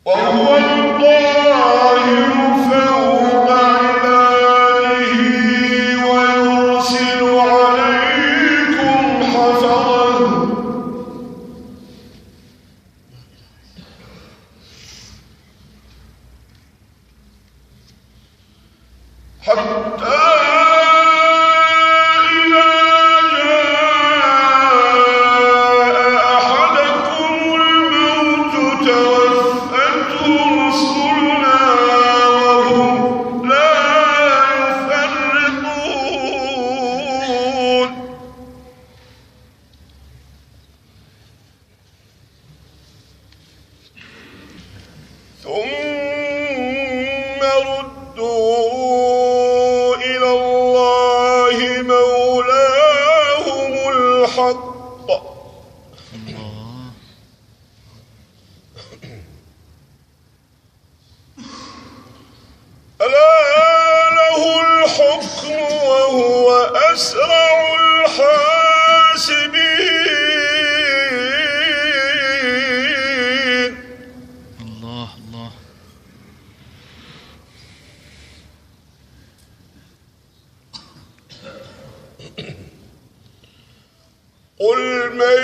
وهو القاهر فوق عباده ويرسل عليكم حفظا حتى ثم ردوا إلى الله مولاهم الحق ألا له الحكم وهو أسرع الحاسبين. الله الله. قل من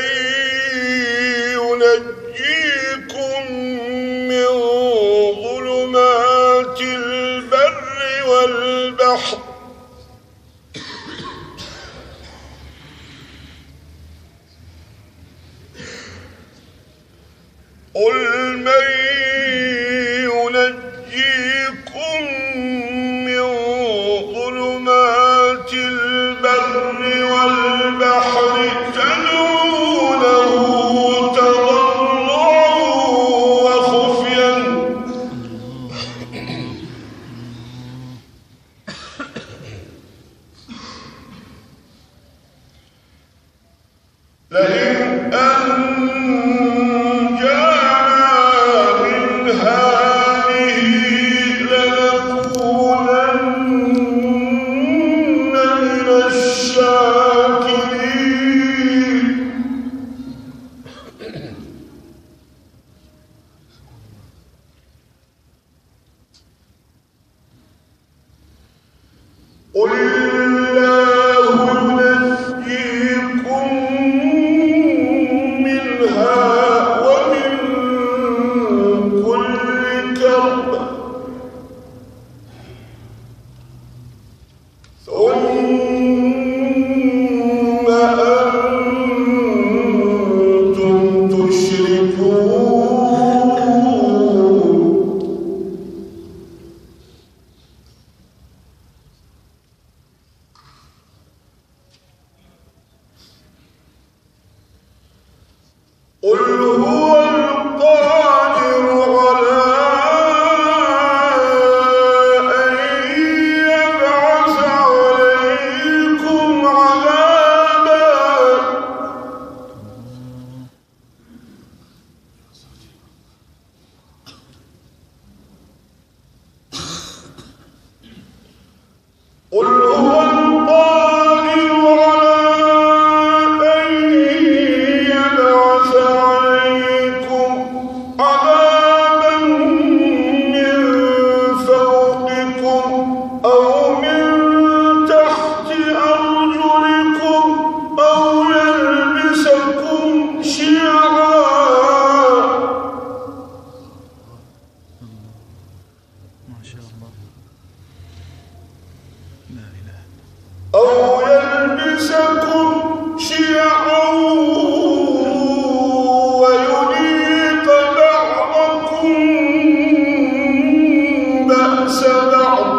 ينجيكم من ظلمات البر والبحر تدعونه تضرعا وخفيا لئن أنجانا من هذه لنكونن من الشاكرين. قل الله ينجيكم منها ومن كل كرب ثم أنتم تشركون. قل هو القادر على أن يبعث عليكم عذابا قل هو القادر على أن يبعث عليكم عذابا من فوقكم أو من تحت أرجلكم أو يلبسكم شيعا ما شاء الله. لا إله أو يلبسكم شيعا ويذيق بعضكم بأس بعض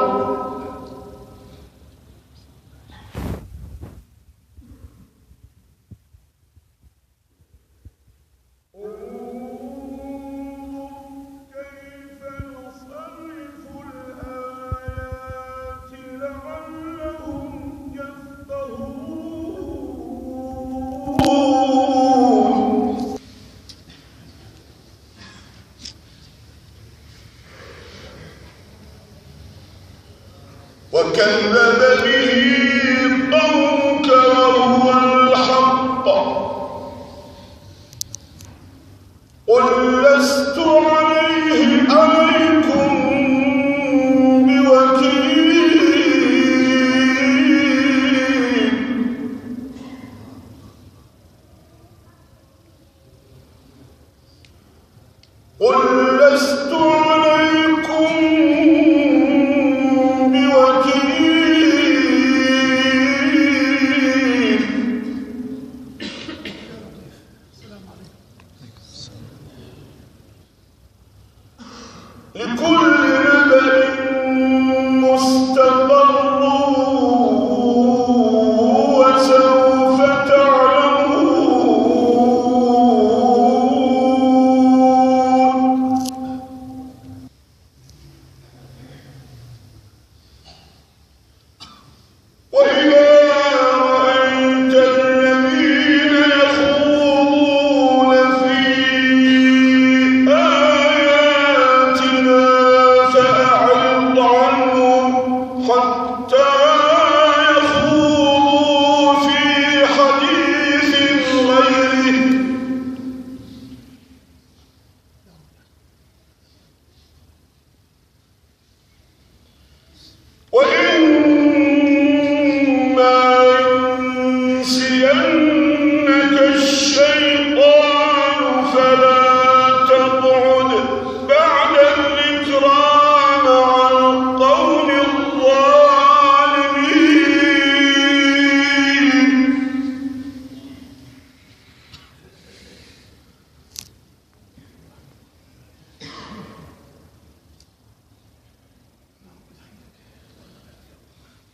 كيف نصرف الآيات لعلهم يفقهون. وكذب به قومك وهو الحق قل لست عليهم قل لست عليكم بوكيل لكل نبأ مستقر وسوف تعلمون وإذا رأيت الذين يخوضون في آياتنا فأعرض عنهم حتى يخوضوا في حديث غيره وإما ينسينك الشيطان فلا تقعد بعد الذكرى مع القوم الظالمين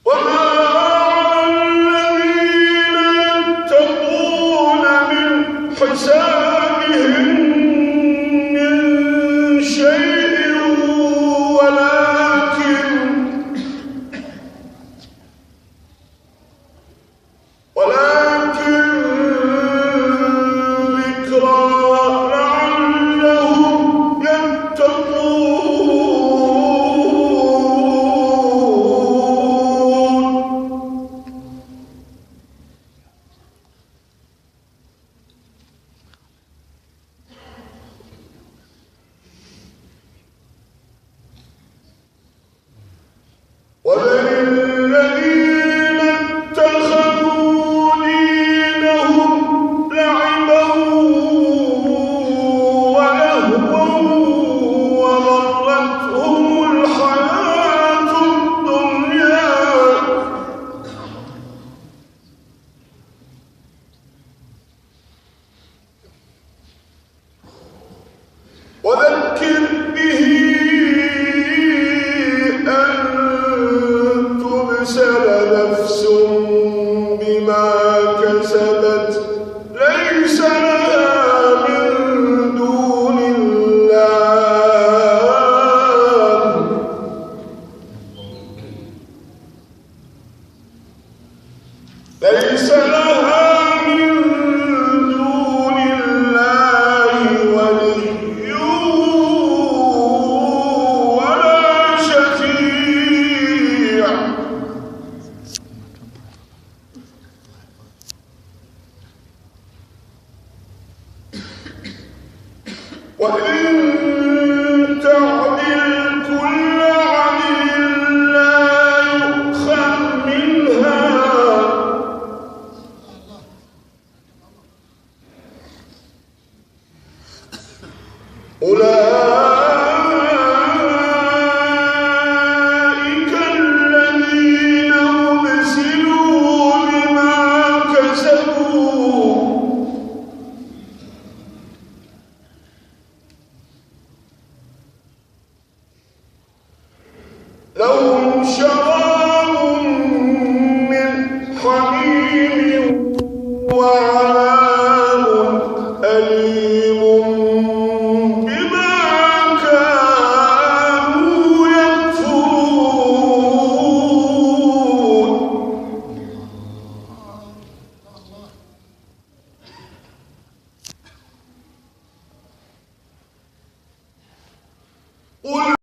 وما على الذين يتقون من حسابهم من شيء ولكن ذكرى لعلهم يتقون وذل الذين اتخذوا دينهم لعبا ولهوا وغرتهم الحياة الدنيا وذكر به أن تبسل نفس بما كسبت ليس لها من دون الله ليس لها من دون الله ولي ولا شفيع وإن تعدل كل عدل لا يؤخذ منها أولئك الذين أبسلوا بما كسبوا لهم شراب من حميم وعذاب أليم بما كانوا يكفرون